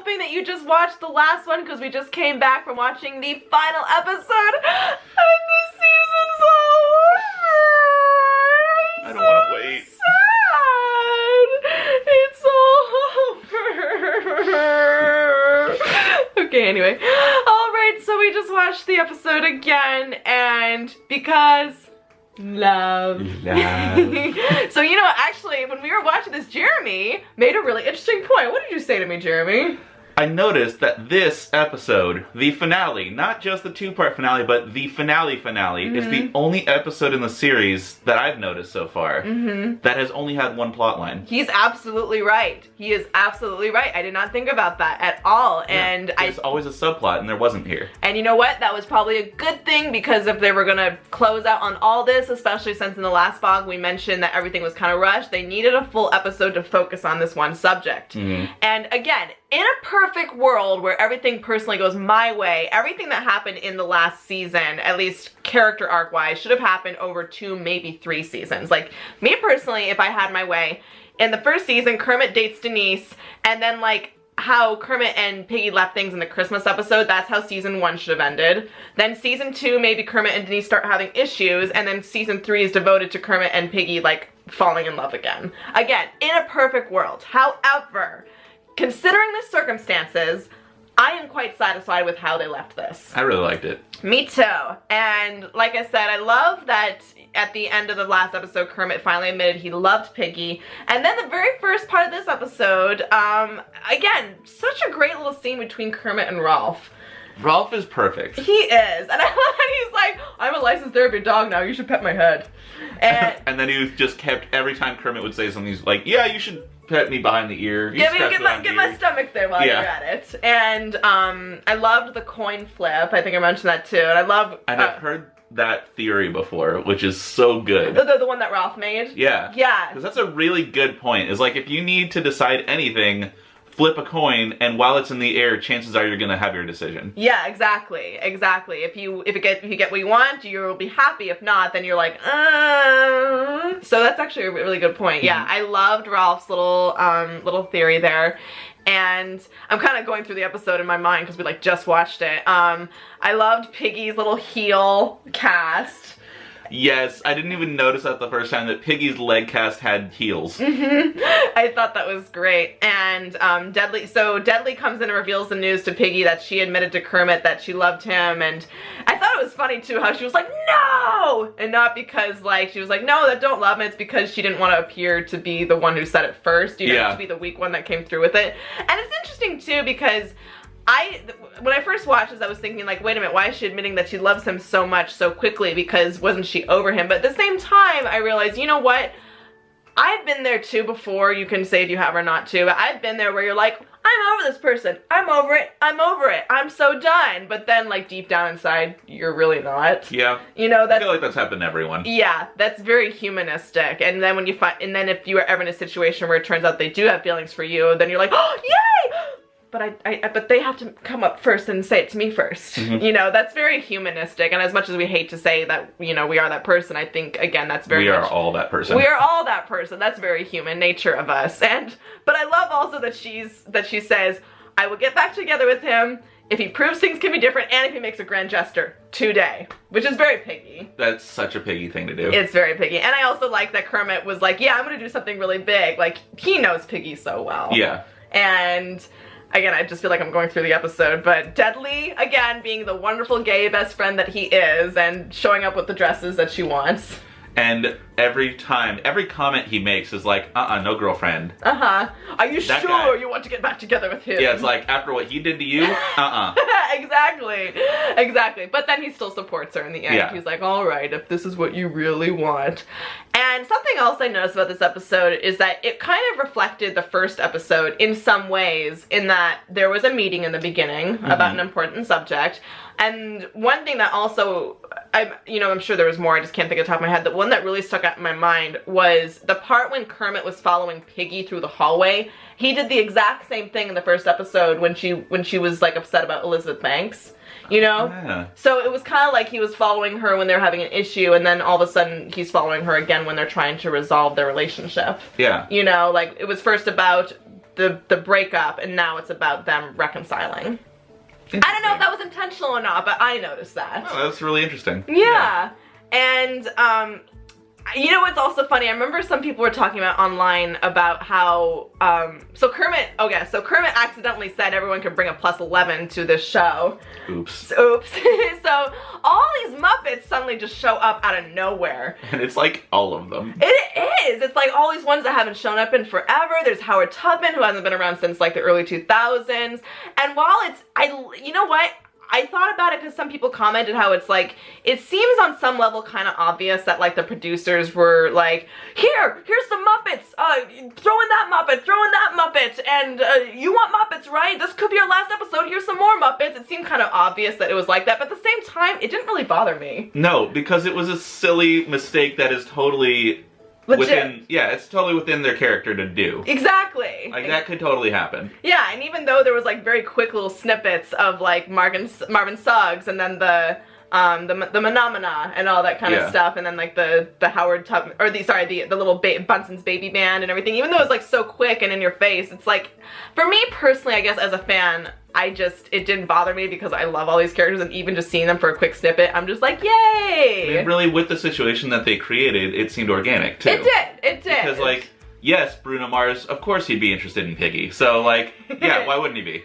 hoping that you just watched the last one because we just came back from watching the final episode and the season's all over. I don't want to wait. Sad. It's over. Okay, anyway. Alright, so we just watched the episode again, and because love. So, you know, actually, when we were watching this, Jeremy made a really interesting point. What did you say to me, Jeremy? I noticed that this episode, the finale, not just the two-part finale, but the finale is the only episode in the series that I've noticed so far that has only had one plot line. He's absolutely right. He is absolutely right. I did not think about that at all. Yeah, and there's always a subplot, and there wasn't here. And you know what? That was probably a good thing, because if they were gonna close out on all this, especially since in the last vlog we mentioned that everything was kind of rushed, they needed a full episode to focus on this one subject. And again, in a perfect world where everything personally goes my way, everything that happened in the last season, at least character arc wise, should have happened over 2, maybe 3 seasons. Like, me personally, if I had my way, in the first season, Kermit dates Denise, and then like how Kermit and Piggy left things in the Christmas episode, that's how season 1 should have ended. Then season 2, maybe Kermit and Denise start having issues, and then season 3 is devoted to Kermit and Piggy like falling in love again. Again, in a perfect world. However, considering the circumstances, I am quite satisfied with how they left this. I really liked it. Me too. And like I said, I love that at the end of the last episode, Kermit finally admitted he loved Piggy. And then the very first part of this episode, again, such a great little scene between Kermit and Rolf. Rolf is perfect. He is. And I love that he's like, I'm a licensed therapy dog now, you should pet my head. And then he just kept, every time Kermit would say something, he's like, yeah, you should pet me behind the ear. Get my stomach there while you're at it. And I loved the coin flip. I think I mentioned that too. And I love... And I've heard that theory before, which is so good. The one that Ralph made? Yeah. Yeah. Because that's a really good point. It's like, if you need to decide anything, flip a coin, and while it's in the air, chances are you're gonna have your decision. Yeah, exactly. If you get what you want, you'll be happy. If not, then you're like, So that's actually a really good point. Yeah, I loved Ralph's little theory there. And I'm kind of going through the episode in my mind because we like just watched it. I loved Piggy's little heel cast. Yes, I didn't even notice that the first time that Piggy's leg cast had heels. I thought that was great. And Deadly comes in and reveals the news to Piggy that she admitted to Kermit that she loved him. And I thought it was funny too how she was like, no! And not because like, she was like, no, that don't love him. It's because she didn't want to appear to be the one who said it first, you know, to be the weak one that came through with it. And it's interesting too because when I first watched this, I was thinking like, wait a minute, why is she admitting that she loves him so much so quickly? Because wasn't she over him? But at the same time, I realized, you know what? I've been there too before. You can say if you have or not too, but I've been there where you're like, I'm over this person. I'm over it. I'm over it. I'm so done. But then like deep down inside, you're really not. Yeah. You know, that's, I feel like that's happened to everyone. Yeah, that's very humanistic. And then when you find, and then if you are ever in a situation where it turns out they do have feelings for you, then you're like, oh, yay! But they have to come up first and say it to me first. You know, that's very humanistic. And as much as we hate to say that, you know, we are that person, I think, again, that's very We are all that person. We are all that person. That's very human nature of us. But I love also that she says, I will get back together with him if he proves things can be different and if he makes a grand gesture today. Which is very Piggy. That's such a Piggy thing to do. It's very Piggy. And I also like that Kermit was like, yeah, I'm going to do something really big. Like, he knows Piggy so well. Yeah. And... again, I just feel like I'm going through the episode, but Deadly, again, being the wonderful gay best friend that he is and showing up with the dresses that she wants. And every comment he makes is like, no girlfriend. Are you sure you want to get back together with him? Yeah, it's like, after what he did to you, Exactly. But then he still supports her in the end. Yeah. He's like, all right, if this is what you really want. And something else I noticed about this episode is that it kind of reflected the first episode in some ways, in that there was a meeting in the beginning about an important subject. And one thing that also, I'm sure there was more, I just can't think of the top of my head, the one that really stuck out in my mind was the part when Kermit was following Piggy through the hallway. He did the exact same thing in the first episode when she was like upset about Elizabeth Banks, you know? Yeah. So it was kind of like he was following her when they were having an issue, and then all of a sudden he's following her again when they're trying to resolve their relationship. Yeah. You know, like it was first about the breakup, and now it's about them reconciling. I don't know if that was intentional or not, but I noticed that. Oh, that's really interesting. Yeah. And, you know what's also funny? I remember some people were talking about online about how, so Kermit accidentally said everyone could bring a +11 to this show. Oops. So all these Muppets suddenly just show up out of nowhere. And it's like all of them. It is. It's like all these ones that haven't shown up in forever. There's Howard Tubman, who hasn't been around since like the early 2000s. And while you know what? I thought about it because some people commented how it's like, it seems on some level kind of obvious that like the producers were like, here's the Muppets, throw in that Muppet, and you want Muppets, right? This could be our last episode, here's some more Muppets. It seemed kind of obvious that it was like that, but at the same time, it didn't really bother me. No, because it was a silly mistake that is totally... Legit. It's totally within their character to do. Exactly. Like, that could totally happen. Yeah, and even though there was, like, very quick little snippets of, like, Marvin Suggs, and then the Menomina and all that kind of stuff, and then, like, the Howard Tubman, or the little Bunsen's Baby Band and everything, even though it was, like, so quick and in your face, it's like, for me personally, I guess, as a fan, it didn't bother me because I love all these characters, and even just seeing them for a quick snippet, I'm just like, yay! I mean, really, with the situation that they created, it seemed organic, too. It did. Because, like, yes, Bruno Mars, of course he'd be interested in Piggy. So, like, yeah, why wouldn't he be?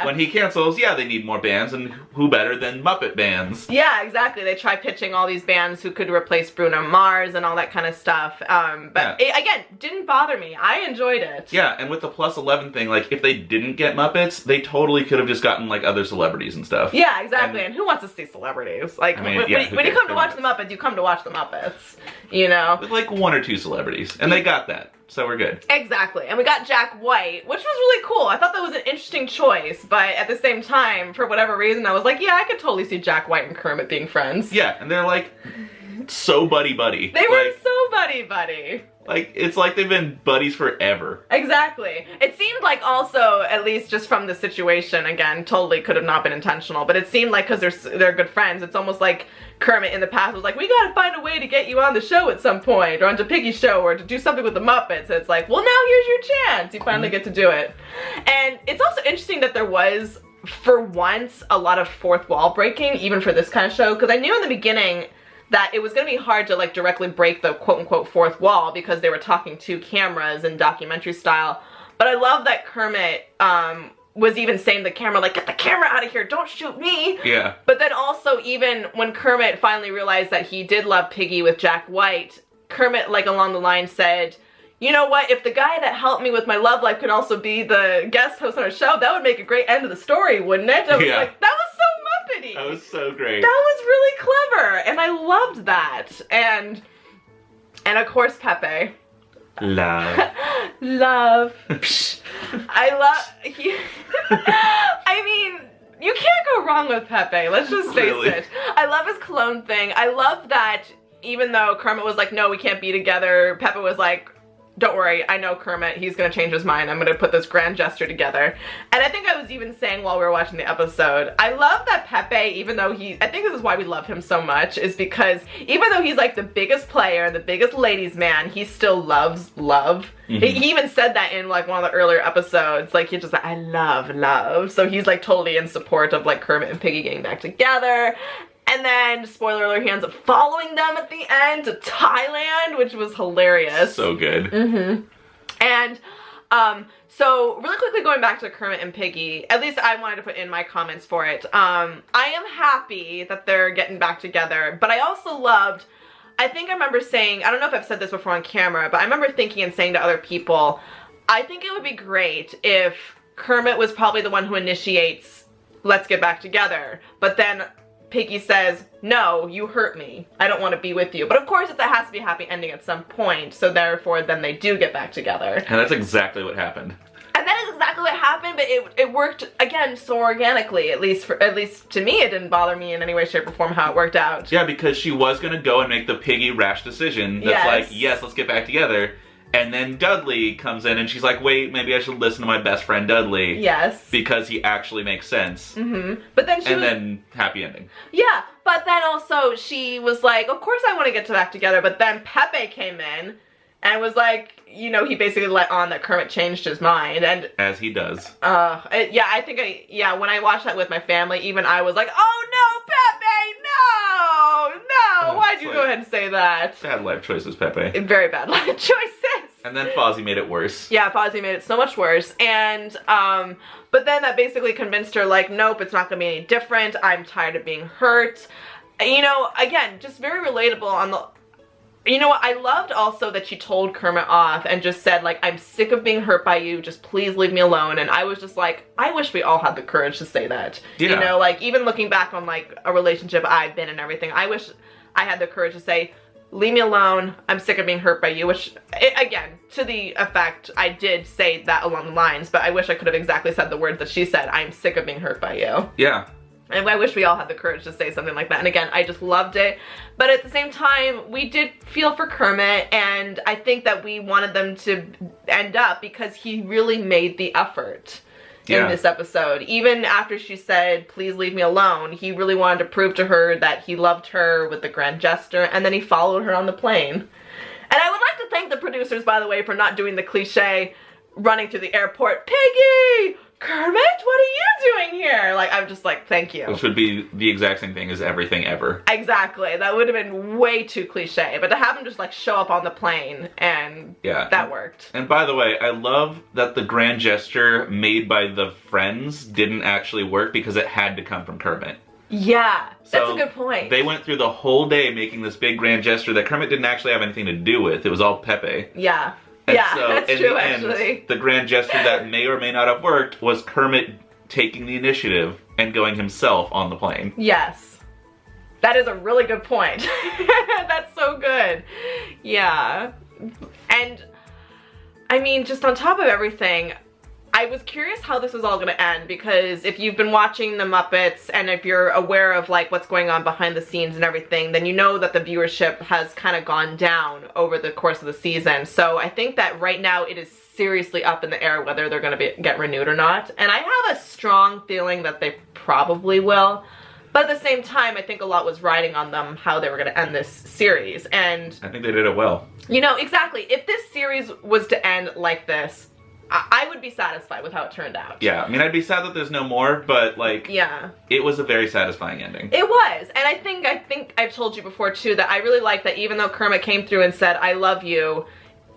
When he cancels, they need more bands, and who better than Muppet bands? Yeah, exactly. They try pitching all these bands who could replace Bruno Mars and all that kind of stuff. But again, didn't bother me. I enjoyed it. Yeah, and with the +11 thing, like, if they didn't get Muppets, they totally could have just gotten, like, other celebrities and stuff. Yeah, exactly. And who wants to see celebrities? Like, when you come to watch the Muppets, you come to watch the Muppets. You know? With, like, 1 or 2 celebrities. And they got that. So we're good. Exactly. And we got Jack White, which was really cool. I thought that was an interesting choice, but at the same time, for whatever reason, I was like, yeah, I could totally see Jack White and Kermit being friends. Yeah, and they're like so buddy-buddy. They were so buddy-buddy. Like, it's like they've been buddies forever. Exactly. It seemed like also, at least just from the situation, again, totally could have not been intentional, but it seemed like because they're good friends, it's almost like Kermit in the past was like, we gotta find a way to get you on the show at some point, or onto Piggy's show, or to do something with the Muppets. And it's like, well, now here's your chance. You finally get to do it. And it's also interesting that there was, for once, a lot of fourth wall breaking, even for this kind of show, because I knew in the beginning that it was going to be hard to like directly break the quote-unquote fourth wall because they were talking to cameras in documentary style. But I love that Kermit was even saying to the camera, like, get the camera out of here, don't shoot me. Yeah. But then also, even when Kermit finally realized that he did love Piggy with Jack White, Kermit, like, along the line said, you know what, if the guy that helped me with my love life could also be the guest host on our show, that would make a great end of the story, wouldn't it? I was like, that was so Muppety. That was so great. That was really clever, and I loved that. And of course, Pepe. Love. Love. I mean, you can't go wrong with Pepe, let's just face it. I love his clone thing. I love that even though Kermit was like, no, we can't be together, Pepe was like, don't worry, I know Kermit, he's gonna change his mind, I'm gonna put this grand gesture together. And I think I was even saying while we were watching the episode, I love that Pepe, even though I think this is why we love him so much, is because even though he's like the biggest player and the biggest ladies man, he still loves love. Mm-hmm. He even said that in like one of the earlier episodes, like he's just like, I love. So he's like totally in support of like Kermit and Piggy getting back together. And then, spoiler alert, he ends up following them at the end to Thailand, which was hilarious. So good. Mm-hmm. And, so really quickly going back to Kermit and Piggy, at least I wanted to put in my comments for it. I am happy that they're getting back together, but I also loved, I think I remember saying, I don't know if I've said this before on camera, but I remember thinking and saying to other people, I think it would be great if Kermit was probably the one who initiates, let's get back together, but then Piggy says, no, you hurt me. I don't want to be with you. But of course, it has to be a happy ending at some point, so therefore, then they do get back together. And that's exactly what happened. And that is exactly what happened, but it worked, again, so organically. At least to me, it didn't bother me in any way, shape, or form how it worked out. Yeah, because she was going to go and make the Piggy rash decision that's like, yes, let's get back together. And then Dudley comes in and she's like, wait, maybe I should listen to my best friend Dudley. Yes. Because he actually makes sense. Mm-hmm. But then then happy ending. Yeah, but then also she was like, of course I want to get back together. But then Pepe came in and was like, you know, he basically let on that Kermit changed his mind, and as he does. Yeah, I think when I watched that with my family, even I was like, oh no, Pepe, no, why'd you go ahead and say that? Bad life choices, Pepe. Very bad life choices. And then Fozzie made it worse. Yeah, Fozzie made it so much worse, and but then that basically convinced her, like, nope, it's not gonna be any different. I'm tired of being hurt. You know, again, just very relatable on the. You know what, I loved also that she told Kermit off and just said, like, I'm sick of being hurt by you, just please leave me alone. And I was just like, I wish we all had the courage to say that. Yeah. You know, like, even looking back on, like, a relationship I've been in and everything, I wish I had the courage to say, leave me alone, I'm sick of being hurt by you, which, again, to the effect, I did say that along the lines, but I wish I could have exactly said the words that she said, I'm sick of being hurt by you. Yeah. And I wish we all had the courage to say something like that. And again, I just loved it. But at the same time, we did feel for Kermit, and I think that we wanted them to end up because he really made the effort in this episode. Even after she said, please leave me alone, he really wanted to prove to her that he loved her with the grand gesture, and then he followed her on the plane. And I would like to thank the producers, by the way, for not doing the cliche running through the airport, Piggy! Kermit, what are you doing here? Like, I'm just like, thank you. Which would be the exact same thing as everything ever. Exactly. That would have been way too cliche. But to have him just, like, show up on the plane, and that worked. And by the way, I love that the grand gesture made by the friends didn't actually work because it had to come from Kermit. Yeah, that's a good point. They went through the whole day making this big grand gesture that Kermit didn't actually have anything to do with. It was all Pepe. Yeah. And so, that's in true, the end, actually. the grand gesture that may or may not have worked was Kermit taking the initiative and going himself on the plane. Yes. That is a really good point. That's so good. Yeah. And, I mean, just on top of everything, I was curious how this was all going to end, because if you've been watching the Muppets and if you're aware of, like, what's going on behind the scenes and everything, then you know that the viewership has kind of gone down over the course of the season. So I think that right now it is seriously up in the air whether they're going to get renewed or not. And I have a strong feeling that they probably will. But at the same time, I think a lot was riding on them how they were going to end this series. And I think they did it well. You know, exactly. If this series was to end like this, I would be satisfied with how it turned out. Yeah, I mean, I'd be sad that there's no more, but, like, yeah, it was a very satisfying ending. It was, and I think I've told you before, too, that I really like that even though Kermit came through and said, I love you,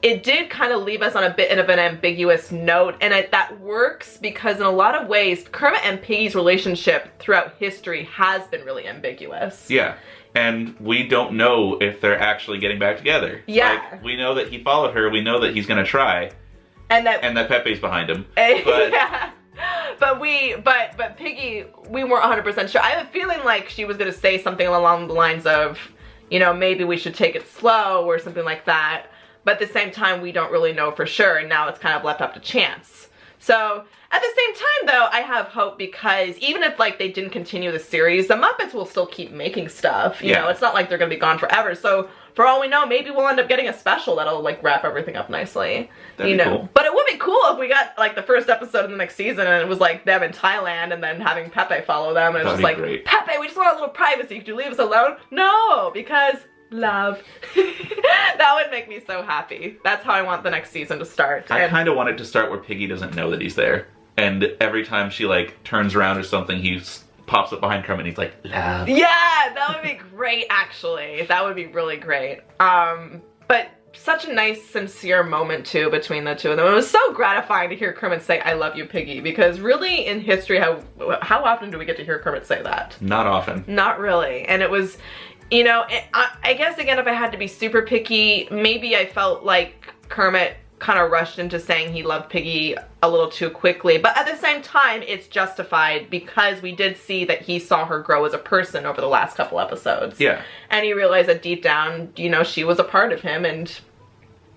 it did kind of leave us on a bit of an ambiguous note, and that works because in a lot of ways, Kermit and Piggy's relationship throughout history has been really ambiguous. Yeah. And we don't know if they're actually getting back together. Yeah. Like, we know that he followed her, we know that he's gonna try. And that Pepe's behind him. But yeah. But Piggy, we weren't 100% sure. I have a feeling like she was gonna say something along the lines of, you know, maybe we should take it slow or something like that. But at the same time, we don't really know for sure, and now it's kind of left up to chance. So, at the same time, though, I have hope because even if, like, they didn't continue the series, the Muppets will still keep making stuff. You know, it's not like they're gonna be gone forever. So, for all we know, maybe we'll end up getting a special that'll, like, wrap everything up nicely. That'd be cool. But it would be cool if we got, like, the first episode of the next season and it was, like, them in Thailand and then having Pepe follow them. And it's just like, great. Pepe, we just want a little privacy. Could you leave us alone? No, because love. That would make me so happy. That's how I want the next season to start. I kind of want it to start where Piggy doesn't know that he's there. And every time she, like, turns around or something, he pops up behind Kermit and he's like, love. Yeah, that would be great, actually. That would be really great. But such a nice, sincere moment, too, between the two of them. It was so gratifying to hear Kermit say, I love you, Piggy, because really, in history, how often do we get to hear Kermit say that? Not often. Not really. And it was, you know, I guess, again, if I had to be super picky, maybe I felt like Kermit kind of rushed into saying he loved Piggy a little too quickly. But at the same time, it's justified because we did see that he saw her grow as a person over the last couple episodes. Yeah. And he realized that deep down, you know, she was a part of him, and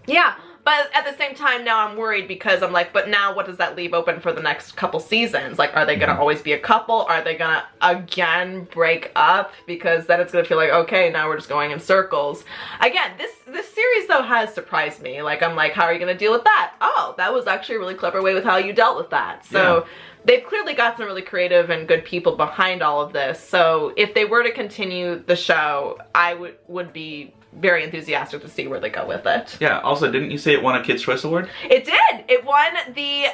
yeah. But at the same time, now I'm worried because I'm like, but now what does that leave open for the next couple seasons? Like, are they going to always be a couple? Are they going to, again, break up? Because then it's going to feel like, okay, now we're just going in circles. Again, this series, though, has surprised me. Like, I'm like, how are you going to deal with that? Oh, that was actually a really clever way with how you dealt with that. So they've clearly got some really creative and good people behind all of this. So if they were to continue the show, I would be very enthusiastic to see where they go with it. Yeah, also, didn't you say it won a Kids' Choice Award? It did! It won the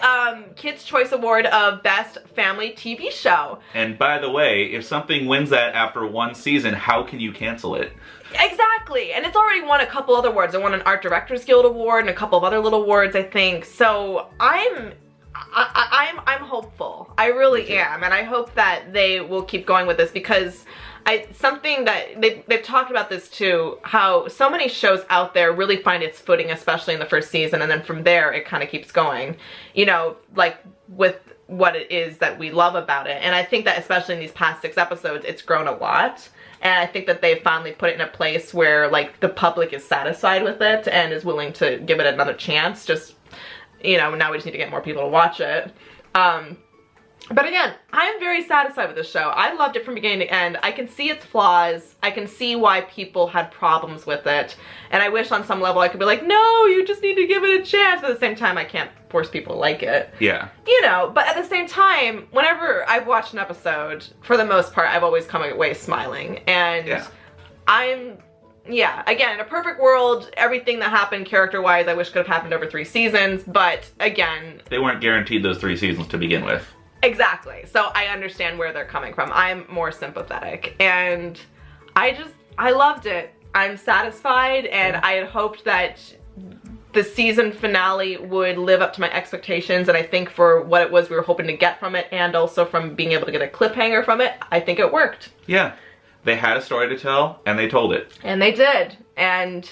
Kids' Choice Award of Best Family TV Show. And by the way, if something wins that after one season, how can you cancel it? Exactly, and it's already won a couple other awards. It won an Art Directors Guild Award and a couple of other little awards, I think. So I'm hopeful. I really am, and I hope that they will keep going with this because something that they've talked about this too, how so many shows out there really find its footing, especially in the first season, and then from there it kind of keeps going. You know, like with what it is that we love about it, and I think that especially in these past 6 episodes, it's grown a lot. And I think that they finally put it in a place where, like, the public is satisfied with it and is willing to give it another chance. Just, you know, now we just need to get more people to watch it. But again, I'm very satisfied with this show. I loved it from beginning to end. I can see its flaws. I can see why people had problems with it. And I wish on some level I could be like, no, you just need to give it a chance. But at the same time, I can't force people to like it. Yeah. You know, but at the same time, whenever I've watched an episode, for the most part, I've always come away smiling. And yeah, again, in a perfect world, everything that happened character-wise, I wish could have happened over 3 seasons. But again, they weren't guaranteed those 3 seasons to begin with. Exactly. So I understand where they're coming from. I'm more sympathetic. And I loved it. I'm satisfied, and I had hoped that the season finale would live up to my expectations, and I think for what it was we were hoping to get from it, and also from being able to get a cliffhanger from it, I think it worked. Yeah. They had a story to tell, and they told it. And they did. And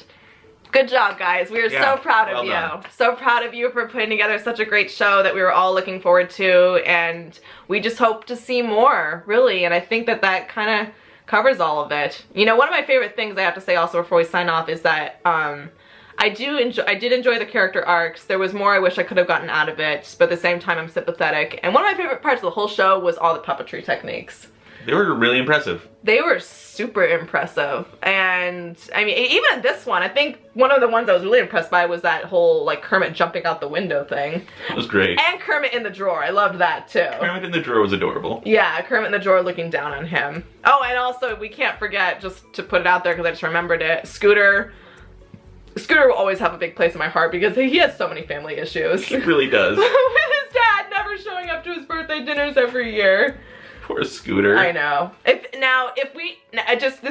good job, guys. We are so proud of you. So proud of you for putting together such a great show that we were all looking forward to, and we just hope to see more, really. And I think that that kind of covers all of it. You know, one of my favorite things I have to say also before we sign off is that I did enjoy the character arcs. There was more I wish I could have gotten out of it, but at the same time I'm sympathetic. And one of my favorite parts of the whole show was all the puppetry techniques. They were really impressive. They were super impressive. And I mean, even in this one, I think one of the ones I was really impressed by was that whole like Kermit jumping out the window thing. It was great. And Kermit in the drawer. I loved that too. Kermit in the drawer was adorable. Yeah, Kermit in the drawer looking down on him. Oh, and also we can't forget, just to put it out there because I just remembered it, Scooter will always have a big place in my heart because he has so many family issues. He really does. With his dad never showing up to his birthday dinners every year. Poor Scooter. I know. This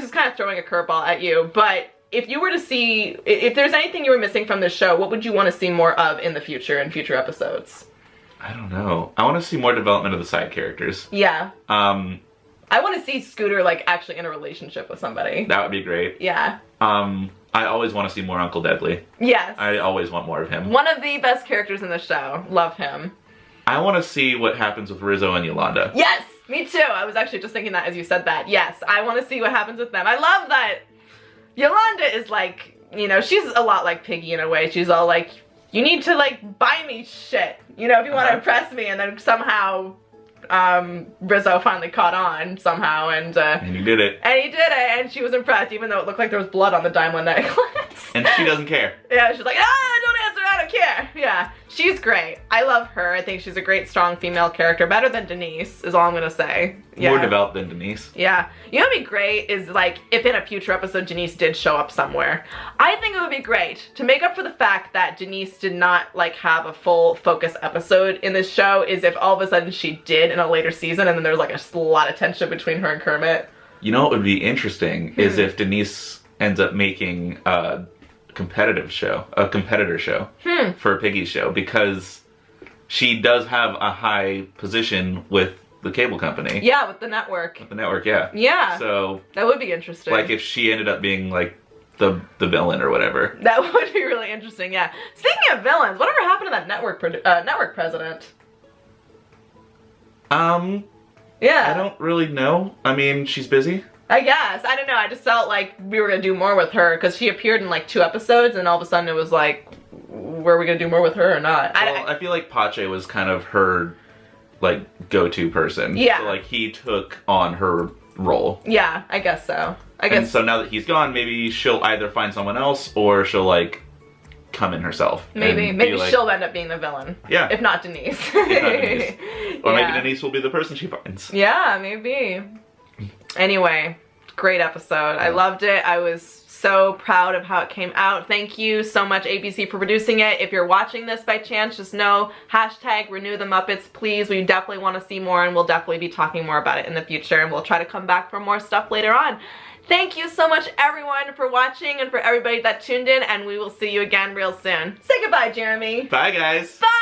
is kind of throwing a curveball at you, but if you were to see, if there's anything you were missing from this show, what would you want to see more of in the future, in future episodes? I don't know. I want to see more development of the side characters. Yeah. I want to see Scooter, like, actually in a relationship with somebody. That would be great. Yeah. I always want to see more Uncle Deadly. Yes. I always want more of him. One of the best characters in the show. Love him. I want to see what happens with Rizzo and Yolanda. Yes! Me too. I was actually just thinking that as you said that. Yes, I want to see what happens with them. I love that Yolanda is like, you know, she's a lot like Piggy in a way. She's all like, you need to like buy me shit, you know, if you want to impress me. And then somehow Rizzo finally caught on somehow, and he did it. And he did it, and she was impressed, even though it looked like there was blood on the diamond necklace. And she doesn't care. Yeah, she's like, don't answer, I don't care. Yeah, she's great. I love her. I think she's a great, strong female character. Better than Denise, is all I'm gonna say. Yeah. More developed than Denise. Yeah. You know what'd be great is, like, if in a future episode Denise did show up somewhere. I think it would be great to make up for the fact that Denise did not, like, have a full focus episode in this show, is if all of a sudden she did in a later season, and then there's, like, a lot of tension between her and Kermit. You know what would be interesting is if Denise ends up making a competitor show for Piggy's show, because she does have a high position with the cable company. Yeah, with the network. With the network, yeah. Yeah. So that would be interesting. Like if she ended up being like the villain or whatever. That would be really interesting, yeah. Speaking of villains, whatever happened to that network president? Yeah. I don't really know. I mean, she's busy. I guess. I don't know. I just felt like we were going to do more with her because she appeared in like 2 episodes and all of a sudden it was like, were we going to do more with her or not? Well, I feel like Pache was kind of her like go-to person. Yeah. So like he took on her role. Yeah, I guess so. And so now that he's gone, maybe she'll either find someone else or she'll like come in herself. Maybe like, she'll end up being the villain. Yeah. If not Denise. Or maybe Denise will be the person she finds. Yeah, maybe. Anyway, great episode. I loved it. I was so proud of how it came out. Thank you so much, ABC, for producing it. If you're watching this by chance, just know, hashtag renew the Muppets, please. We definitely want to see more, and we'll definitely be talking more about it in the future, and we'll try to come back for more stuff later on. Thank you so much, everyone, for watching and for everybody that tuned in, and we will see you again real soon. Say goodbye, Jeremy. Bye, guys. Bye.